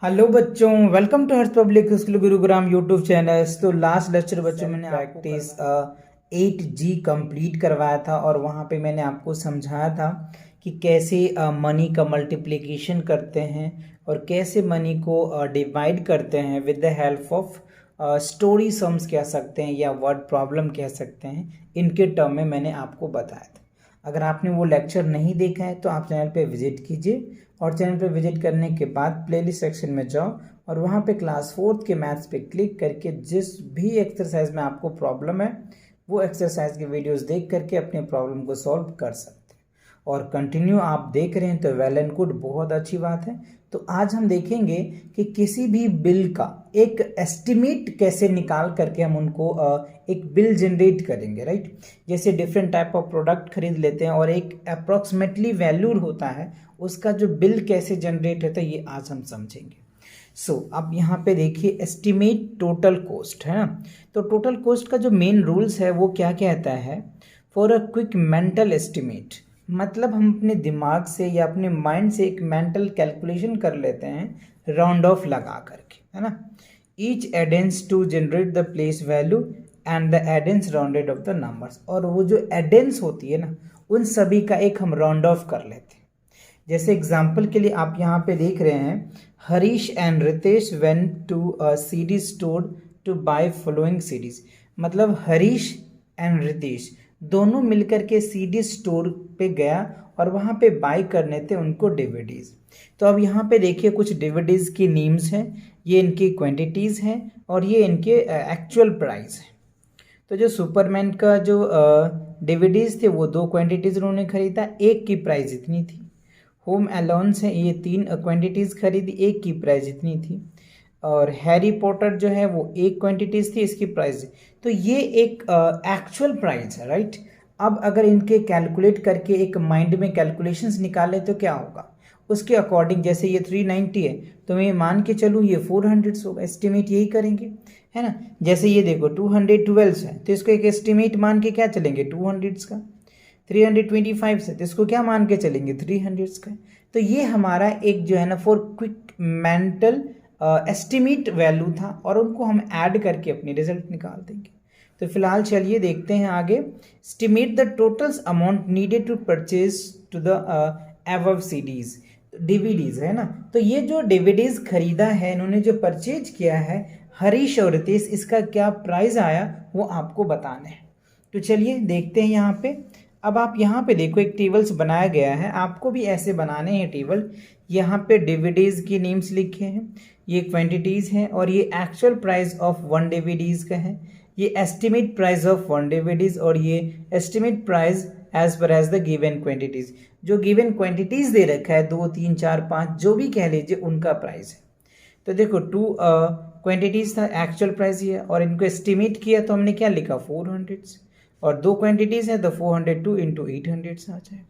Hello बच्चों, welcome to Harsh public school Gurugram YouTube channel. तो last lecture बच्चों मैंने प्रैक्टिस 8G कंप्लीट करवाया था और वहाँ पे मैंने आपको समझाया था कि कैसे मनी का मल्टीप्लिकेशन करते हैं और कैसे मनी को डिवाइड करते हैं with the help of story sums कह सकते हैं या वर्ड प्रॉब्लम कह सकते हैं। इनके टर्म में मैंने आपको बताया था। अगर आपने वो लेक्चर नहीं देखा है तो आप चैनल पे विजिट कीजिए और चैनल पे विजिट करने के बाद प्लेलिस्ट सेक्शन में जाओ और वहाँ पे क्लास 4th के मैथ्स पे क्लिक करके जिस भी एक्सरसाइज में आपको प्रॉब्लम है वो एक्सरसाइज के वीडियोस देख करके अपने प्रॉब्लम को सॉल्व कर सकते हैं। और कंटिन्यू आप देख रहे हैं तो वेल एंड गुड, बहुत अच्छी बात है। तो आज हम देखेंगे कि किसी भी बिल का एक एस्टिमेट कैसे निकाल करके हम उनको एक बिल जनरेट करेंगे, राइट। जैसे डिफरेंट टाइप ऑफ प्रोडक्ट खरीद लेते हैं और एक अप्रोक्सीमेटली वैल्यूड होता है, उसका जो बिल कैसे जनरेट होता है ये आज हम समझेंगे। अब यहाँ पे देखिए एस्टिमेट टोटल कॉस्ट है ना। तो टोटल कॉस्ट का जो मेन रूल्स है वो क्या कहता है, for a quick mental estimate, मतलब हम अपने दिमाग से या अपने माइंड से एक मेंटल कैलकुलेशन कर लेते हैं राउंड ऑफ लगा करके, है ना। Each addends to generate the place value and the addends rounded off the numbers, और वो जो एडेंस होती है ना उन सभी का एक हम राउंड ऑफ कर लेते हैं। जैसे एग्जाम्पल के लिए आप यहाँ पे देख रहे हैं, Harish and Ritesh went to a CD store to buy following CDs, मतलब हरीश एंड रितेश दोनों मिलकर के सीडी स्टोर पे गया और वहाँ पे बाय करने थे उनको डीवीडीज। तो अब यहाँ पे देखिए कुछ डीवीडीज की नेम्स हैं, ये इनकी क्वांटिटीज हैं और ये इनके एक्चुअल प्राइस हैं। तो जो सुपरमैन का जो डीवीडीज थे वो 2 क्वांटिटीज उन्होंने खरीदा, एक की प्राइस इतनी थी। होम अलोन्स है, ये 3 क्वांटिटीज खरीदी, एक की प्राइस इतनी थी। और हैरी पॉटर जो है वो 1 क्वांटिटीज थी, इसकी प्राइस। तो ये एक एक्चुअल प्राइस है, राइट। अब अगर इनके कैलकुलेट करके एक माइंड में कैलकुलेशंस निकाले तो क्या होगा, उसके अकॉर्डिंग जैसे ये 390 है तो मैं मान के चलूँ ये 400 होगा, एस्टिमेट यही करेंगे, है ना। जैसे ये देखो 212 है तो इसको एक एस्टिमेट मान के क्या चलेंगे 200 का। 325 है तो इसको क्या मान के चलेंगे 300 का। तो ये हमारा एक जो है ना for quick mental estimate value था और उनको हम ऐड करके अपनी रिजल्ट निकाल देंगे। तो फिलहाल चलिए देखते हैं आगे। Estimate the totals amount needed to purchase to the above CDs, DVDs है ना। तो ये जो डीवीडीज खरीदा है इन्होंने, जो परचेज किया है हरीश और रितेश, इसका क्या प्राइस आया वो आपको बताना है। तो चलिए देखते हैं यहाँ पे। अब आप यहाँ पे देखो एक टेबल्स बनाया गया है, आपको भी ऐसे बनाने हैं टेबल। यहाँ पे डीवीडीज की नेम्स लिखे हैं, ये क्वांटिटीज हैं और ये एक्चुअल प्राइस ऑफ 1 डीवीडीज का है, ये एस्टिमेट प्राइस ऑफ 1 डीवीडीज और ये estimate price as per as the given quantities. जो गिवन क्वांटिटीज दे रखा है 2 3 4 5 जो भी कह लीजिए उनका प्राइस है। तो देखो 2 क्वांटिटीज था, एक्चुअल प्राइस ये है और इनको एस्टिमेट किया तो हमने क्या लिखा 400, और 2 क्वांटिटीज है तो 402 इंटू 800 से आ जाएगा।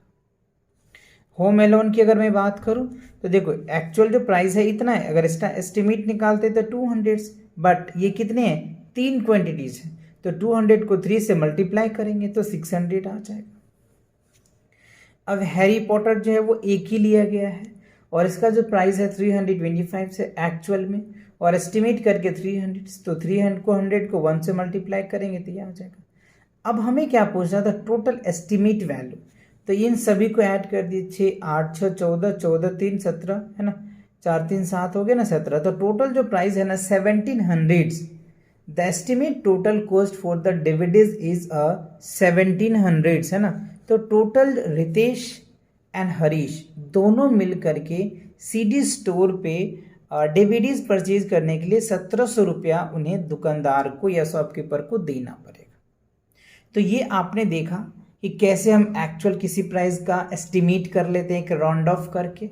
होम एलोन की अगर मैं बात करूं तो देखो एक्चुअल जो प्राइस है इतना है, अगर इसका एस्टिमेट निकालते तो 200, बट ये कितने हैं 3 क्वांटिटीज है तो 200 को 3 से मल्टीप्लाई करेंगे तो 600 आ जाएगा। अब हैरी पॉटर जो है वो एक ही लिया गया है और इसका जो प्राइस है 325 से एक्चुअल में, और एस्टिमेट करके 300, तो 300 को 100 को 1 से मल्टीप्लाई करेंगे तो ये आ जाएगा। अब हमें क्या पूछना था, टोटल एस्टिमेट वैल्यू। तो इन सभी को ऐड कर दिए, 6 8 6 14, 14 3 17 है ना, 4 3 7 हो गया ना 17। तो टोटल जो प्राइस है ना 1700। The estimate total cost for the DVDs is 1700 है ना। तो टोटल रितेश एंड हरीश दोनों मिल करके सीडी स्टोर पे डीवीडीज परचेज करने के लिए 1700 रुपया उन्हें दुकानदार को या शॉपकीपर को देना पड़ेगा। तो ये आपने देखा कि कैसे हम एक्चुअल किसी प्राइस का एस्टिमेट कर लेते हैं एक राउंड ऑफ करके,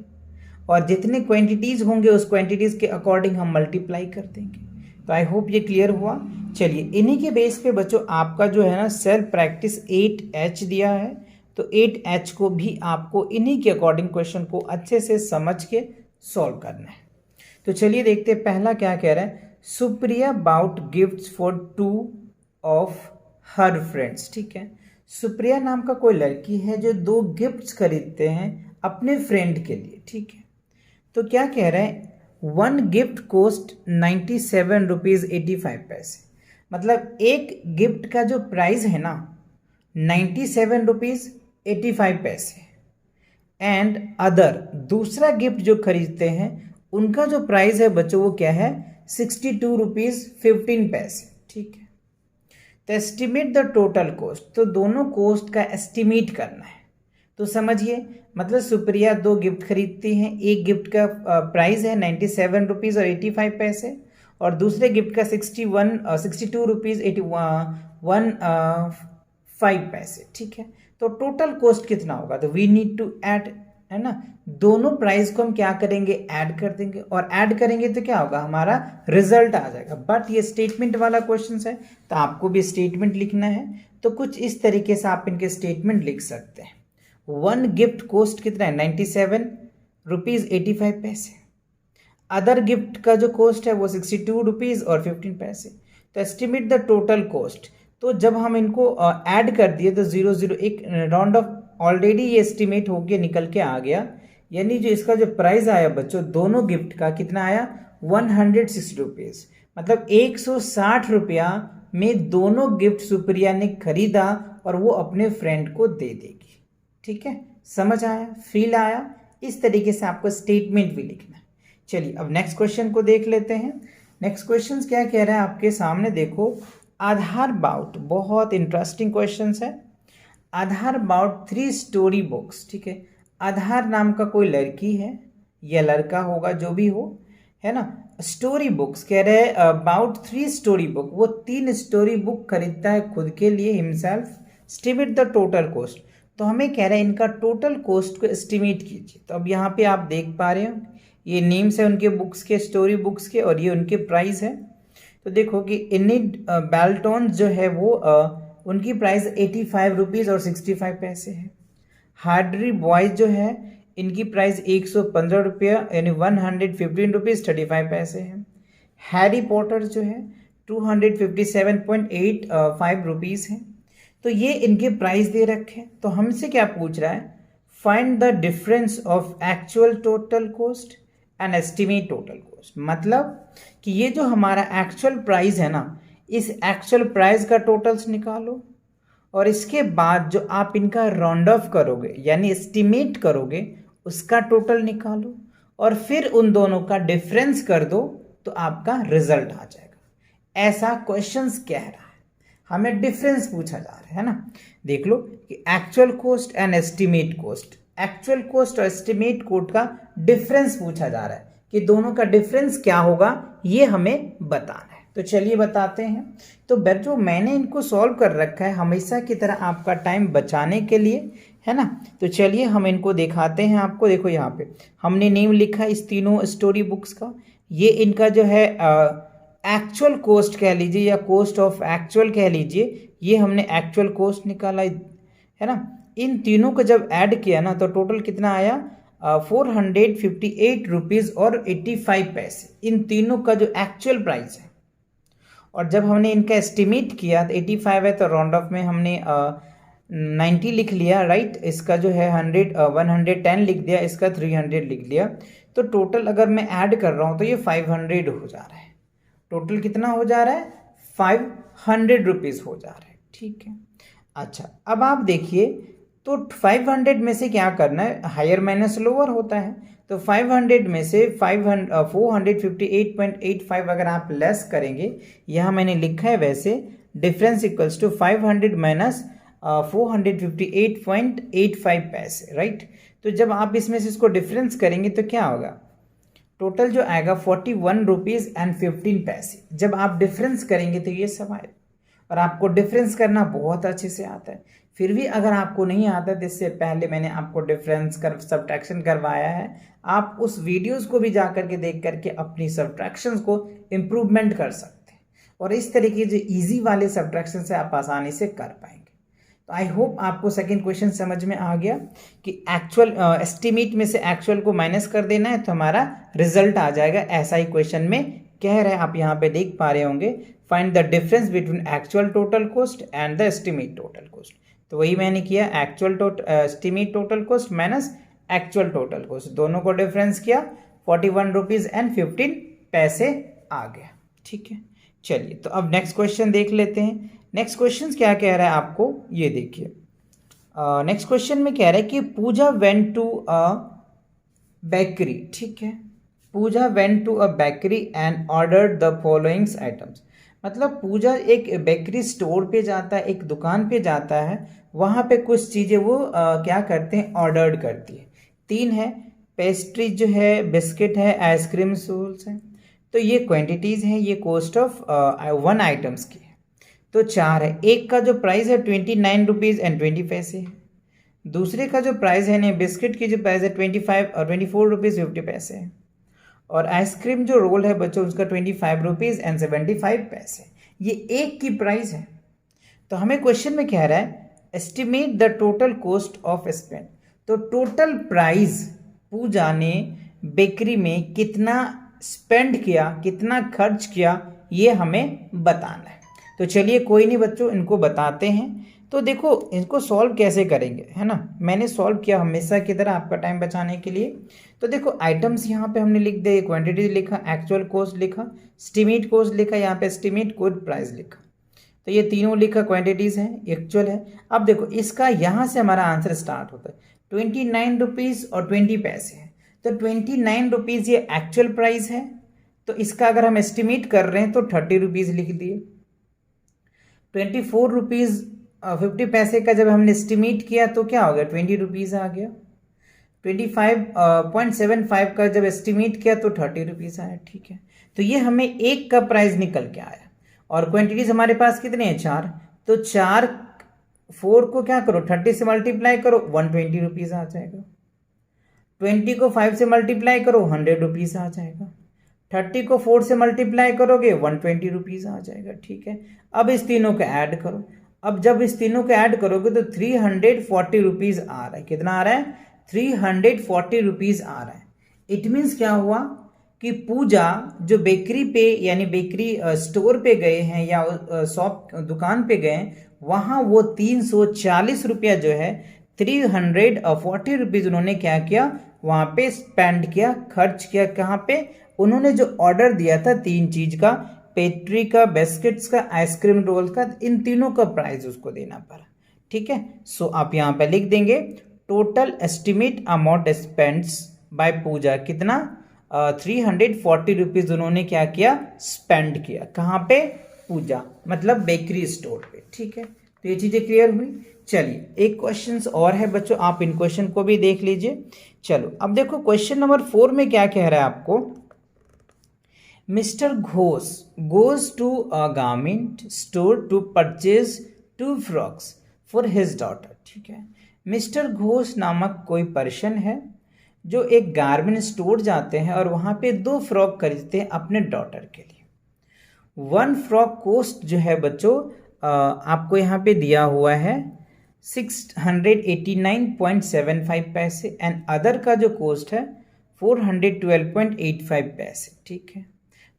और जितने क्वांटिटीज होंगे उस क्वांटिटीज के अकॉर्डिंग हम मल्टीप्लाई कर देंगे। तो आई होप ये क्लियर हुआ। चलिए इन्हीं के बेस पे बच्चों आपका जो है ना सेल्फ प्रैक्टिस 8H दिया है, तो 8H को भी आपको इन्हीं के अकॉर्डिंग क्वेश्चन को अच्छे से समझ के सॉल्व करना है। तो चलिए देखते हैं पहला क्या कह रहा है, Supriya bought gifts for 2 of her friends. ठीक है, सुप्रिया नाम का कोई लड़की है जो 2 गिफ्ट्स खरीदते हैं अपने फ्रेंड के लिए। ठीक है, तो क्या कह रहे हैं, वन गिफ्ट कोस्ट 97 रुपीज़ 85 पैसे। मतलब एक गिफ्ट का जो प्राइस है ना 97 रुपीज़ 85 पैसे, एंड अदर दूसरा गिफ्ट जो खरीदते हैं उनका जो प्राइस है बच्चों वो क्या है 62 रुपीज़ 15 पैसे। ठीक है, तो एस्टिमेट द टोटल कॉस्ट, तो दोनों कॉस्ट का एस्टिमेट करना है। तो समझिए, मतलब सुप्रिया दो गिफ्ट खरीदती हैं, एक गिफ्ट का प्राइस है 97 रुपीज़ 85 पैसे और दूसरे गिफ्ट का 62 रुपीज़ 81 पैसे। ठीक है, तो टोटल कॉस्ट कितना होगा, तो वी नीड टू ऐड, है ना, दोनों प्राइस को हम क्या करेंगे ऐड कर देंगे, और ऐड करेंगे तो क्या होगा हमारा रिजल्ट आ जाएगा। बट ये स्टेटमेंट वाला क्वेश्चन है तो आपको भी स्टेटमेंट लिखना है, तो कुछ इस तरीके से आप इनके स्टेटमेंट लिख सकते हैं। वन गिफ्ट कॉस्ट कितना है 97 रुपीज़ 85 पैसे, अदर गिफ्ट का जो कॉस्ट है वो 62 रुपीज़ 15 पैसे। तो एस्टिमेट द टोटल कॉस्ट, तो जब हम इनको ऐड कर दिए तो 0 एक राउंड ऑफ ऑलरेडी ये एस्टिमेट होके निकल के आ गया, यानी जो इसका जो प्राइस आया बच्चों दोनों गिफ्ट का कितना आया 160 रुपीज़, मतलब 160 रुपया में दोनों गिफ्ट सुप्रिया ने खरीदा और वो अपने फ्रेंड को दे देगी। ठीक है, समझ आया, फील आया, इस तरीके से आपको स्टेटमेंट भी लिखना है। चलिए अब नेक्स्ट क्वेश्चन को देख लेते हैं। नेक्स्ट क्वेश्चन क्या कह रहा है आपके सामने, देखो आधार बाउट, बहुत इंटरेस्टिंग क्वेश्चन है। आधार बाउट 3 स्टोरी बुक्स। ठीक है, आधार नाम का कोई लड़की है या लड़का होगा जो भी हो, है ना, स्टोरी बुक्स कह रहे हैं अबाउट 3 स्टोरी बुक, वो 3 स्टोरी बुक खरीदता है खुद के लिए himself, estimate the total cost. तो हमें कह रहे हैं इनका टोटल कॉस्ट को एस्टिमेट कीजिए। तो अब यहाँ पे आप देख पा रहे हो ये नेम्स है उनके बुक्स के, स्टोरी बुक्स के, और ये उनके प्राइस है। तो देखो कि इनिड बेल्टॉन जो है वो उनकी प्राइस 85 रुपीज़ और 65 पैसे है। हार्डरी बॉयज जो है इनकी प्राइस 115 रुपया यानी 115 रुपीज़ 35 पैसे है। हैरी पॉटर जो है 257.85 रुपीज़ है। तो ये इनके प्राइस दे रखे हैं। तो हमसे क्या पूछ रहा है, find the difference of actual total cost and estimate total cost. मतलब कि ये जो हमारा एक्चुअल प्राइस है ना, इस एक्चुअल प्राइस का टोटल्स निकालो और इसके बाद जो आप इनका राउंड ऑफ करोगे यानी एस्टिमेट करोगे उसका टोटल निकालो और फिर उन दोनों का डिफरेंस कर दो तो आपका रिजल्ट आ जाएगा। ऐसा क्वेश्चंस कह रहा है, हमें डिफरेंस पूछा जा रहा है ना। देख लो कि actual cost and estimate cost, actual cost और एस्टिमेट कॉस्ट का डिफरेंस पूछा जा रहा है कि दोनों का डिफरेंस क्या होगा ये हमें बताना है। तो चलिए बताते हैं। तो बच्चों मैंने इनको सॉल्व कर रखा है हमेशा की तरह आपका टाइम बचाने के लिए, है ना। तो चलिए हम इनको दिखाते हैं आपको। देखो यहाँ पे हमने नेम लिखा है इस तीनों स्टोरी बुक्स का। ये इनका जो है एक्चुअल कॉस्ट कह लीजिए या कॉस्ट ऑफ एक्चुअल कह लीजिए, ये हमने एक्चुअल कॉस्ट निकाला है ना। इन तीनों को जब ऐड किया ना तो टोटल कितना आया 458 रुपीज़ और 85 पैसे, इन तीनों का जो एक्चुअल प्राइस है। और जब हमने इनका एस्टिमेट किया तो 85 है तो राउंड ऑफ में हमने 90 लिख लिया, राइट। इसका जो है 110 लिख दिया, इसका 300 लिख दिया। तो टोटल अगर मैं ऐड कर रहा हूँ तो ये 500 हो जा रहा है। टोटल कितना हो जा रहा है 500 रुपीज़ हो जा रहा है। ठीक है, अच्छा अब आप देखिए तो 500 में से क्या करना है, हायर माइनस लोअर होता है। तो 500 में से 458.85 अगर आप लेस करेंगे, यहाँ मैंने लिखा है वैसे डिफरेंस इक्वल्स टू 500 माइनस 458.85 पैसे, राइट। तो जब आप इसमें से इसको डिफरेंस करेंगे तो क्या होगा, टोटल जो आएगा 41 रुपीज़ एंड 15 पैसे। जब आप डिफरेंस करेंगे तो ये सब आएगा। और आपको डिफरेंस करना बहुत अच्छे से आता है। फिर भी अगर आपको नहीं आता तो इससे पहले मैंने आपको डिफरेंस कर सब्ट्रैक्शन करवाया है, आप उस वीडियोस को भी जा करके देख करके अपनी सब्ट्रैक्शंस को इम्प्रूवमेंट कर सकते हैं और इस तरीके जो इजी वाले सब्ट्रैक्शन से आप आसानी से कर पाएंगे। तो आई होप आपको सेकंड क्वेश्चन समझ में आ गया कि एक्चुअल एस्टिमेट में से एक्चुअल को माइनस कर देना है तो हमारा रिजल्ट आ जाएगा। ऐसा ही क्वेश्चन में कह रहे हैं, आप यहाँ पे देख पा रहे होंगे, find the difference between actual total cost and the estimate total cost. तो वही मैंने किया, actual estimate total cost minus actual total cost, दोनों को डिफरेंस किया 41.15 आ गया। ठीक है, चलिए तो अब नेक्स्ट क्वेश्चन देख लेते हैं। नेक्स्ट क्वेश्चन क्या कह रहा है आपको, ये देखिए। नेक्स्ट क्वेश्चन में कह रहा है कि Puja went to a bakery. ठीक है, Puja went to a bakery and ordered the followings items. मतलब पूजा एक बेकरी स्टोर पे जाता है, एक दुकान पे जाता है, वहाँ पे कुछ चीज़ें वो क्या करते हैं, ऑर्डर्ड करती है। 3 है, पेस्ट्री जो है, बिस्किट है, आइसक्रीम सोल्स है। तो ये क्वांटिटीज़ हैं, ये कॉस्ट ऑफ 1 आइटम्स की है। तो 4 है, एक का जो प्राइस है 29 रुपीज़ एंड 20 पैसे है। दूसरे का जो प्राइस है ना, बिस्किट की जो प्राइस है 24 रुपीज़ 50 है। और आइसक्रीम जो रोल है बच्चों, उसका 25 रुपीज़ एंड 75 पैसे। ये एक की प्राइस है। तो हमें क्वेश्चन में कह रहा है estimate the total cost of spend. तो टोटल प्राइस पूजा ने बेकरी में कितना स्पेंड किया, कितना खर्च किया, ये हमें बताना है। तो चलिए कोई नहीं बच्चों, इनको बताते हैं। तो देखो इनको सॉल्व कैसे करेंगे, है ना। मैंने सॉल्व किया हमेशा की तरह आपका टाइम बचाने के लिए। तो देखो आइटम्स यहाँ पे हमने लिख दिए, क्वांटिटी लिखा, एक्चुअल कॉस्ट लिखा, एस्टिमेट कॉस्ट लिखा, यहाँ पे एस्टिमेट कोड प्राइस लिखा। तो ये तीनों लिखा, क्वांटिटीज है, एक्चुअल है। अब देखो इसका यहाँ से हमारा आंसर स्टार्ट होता है। 29 रुपीज़ और 20 पैसे है। तो 29 रुपीज़ ये एक्चुअल प्राइस है। तो इसका अगर हम एस्टिमेट कर रहे हैं तो 30 रुपीज़ लिख दिए। 24 रुपीज़ 50 पैसे का जब हमने एस्टिमेट किया तो क्या हो गया, 20 रुपीज़ आ गया। 25.75 का जब एस्टिमेट किया तो 30 रुपीज़ आया। ठीक है, तो ये हमें एक का प्राइस निकल के आया। और क्वांटिटीज हमारे पास कितने हैं, 4। तो 4 को क्या करो, 30 से मल्टीप्लाई करो, 120 रुपीज़ आ जाएगा। 20 को 5 से मल्टीप्लाई करो, 100 रुपीज़ आ जाएगा। 30 को 4 से मल्टीप्लाई करोगे, 120 रुपीज़ आ जाएगा। ठीक है, अब इस तीनों को ऐड करो। अब जब इस तीनों को ऐड करोगे तो 340 रुपीज़ आ रहा है। कितना आ रहा है, 340 रुपीज़ आ रहा है। इट मीन्स क्या हुआ कि पूजा जो बेकरी पे यानी बेकरी स्टोर पे गए हैं या शॉप दुकान पे गए, वहाँ वो 340 रुपया जो है, 340 रुपीज़ उन्होंने क्या किया, वहाँ पे स्पेंड किया, खर्च किया। कहाँ पे, उन्होंने जो ऑर्डर दिया था 3 चीज़ का, पेस्ट्री का, बिस्किट्स का, आइसक्रीम रोल का, इन तीनों का प्राइस उसको देना पड़ा। ठीक है, सो आप यहाँ पे लिख देंगे total estimate amount spends by Puja, कितना, 340 रुपीज़ उन्होंने क्या किया, स्पेंड किया। कहाँ पे, पूजा मतलब बेकरी स्टोर पे। ठीक है, तो ये चीज़ें क्लियर हुई। चलिए एक क्वेश्चन और है बच्चों, आप इन क्वेश्चन को भी देख लीजिए। चलो अब देखो क्वेश्चन नंबर 4 में क्या कह रहा है आपको। Mister Ghosh goes to a garment store to purchase 2 frocks for his daughter. ठीक है, मिस्टर घोष नामक कोई पर्सन है जो एक गारमेंट स्टोर जाते हैं और वहाँ पे 2 फ्रॉक खरीदते हैं अपने डॉटर के लिए। 1 फ्रॉक कॉस्ट जो है बच्चों आपको यहाँ पे दिया हुआ है 689.75 पैसे एंड अदर का जो कॉस्ट है 412.85 पैसे। ठीक है,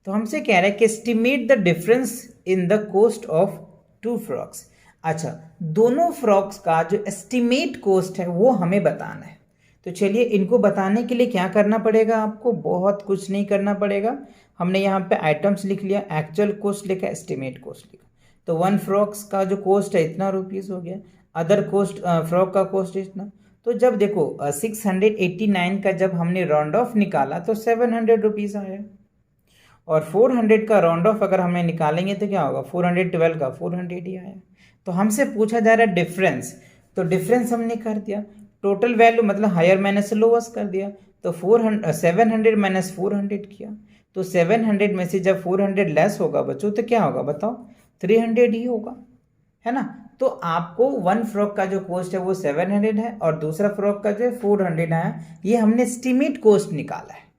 तो हमसे कह रहा है कि estimate the difference in the cost of 2 frocks. अच्छा, दोनों फ्रॉक्स का जो एस्टिमेट कॉस्ट है वो हमें बताना है। तो चलिए इनको बताने के लिए क्या करना पड़ेगा, आपको बहुत कुछ नहीं करना पड़ेगा। हमने यहाँ पे आइटम्स लिख लिया, एक्चुअल कॉस्ट लिखा, एस्टिमेट कॉस्ट लिखा। तो 1 फ्रॉक्स का जो कॉस्ट है इतना रुपीज़ हो गया, अदर कॉस्ट फ्रॉक का कॉस्ट इतना। तो जब देखो 689 का जब हमने राउंड ऑफ निकाला तो 700 रुपीज़ आया। और 400 का राउंड ऑफ अगर हमें निकालेंगे तो क्या होगा, 412 का 400 ही आया। तो हमसे पूछा जा रहा है डिफरेंस, तो डिफरेंस हमने कर दिया। टोटल वैल्यू मतलब हायर माइनस लोवेस्ट कर दिया। तो 700 माइनस 400 किया। तो 700 में से जब 400 लेस होगा बच्चों तो क्या होगा बताओ, 300 ही होगा, है ना। तो आपको 1 फ्रॉक का जो कॉस्ट है वो 700 है और दूसरा फ्रॉक का जो है 400 है। ये हमने एस्टिमेट कॉस्ट निकाला है।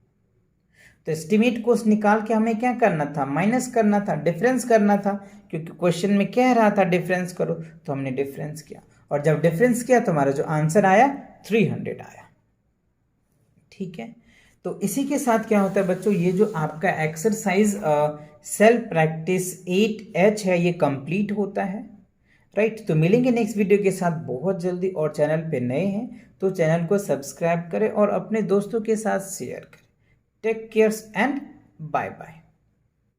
तो एस्टिमेट कॉस्ट निकाल के हमें क्या करना था, माइनस करना था, डिफरेंस करना था, क्योंकि क्वेश्चन में कह रहा था डिफरेंस करो, तो हमने डिफरेंस किया। और जब डिफरेंस किया तो हमारा जो आंसर आया 300 आया। ठीक है, तो इसी के साथ क्या होता है बच्चों, ये जो आपका एक्सरसाइज सेल्फ प्रैक्टिस 8H है ये कंप्लीट होता है। राइट, तो मिलेंगे नेक्स्ट वीडियो के साथ बहुत जल्दी। और चैनल पे नए हैं तो चैनल को सब्सक्राइब करें और अपने दोस्तों के साथ शेयर करें। Take cares and bye bye.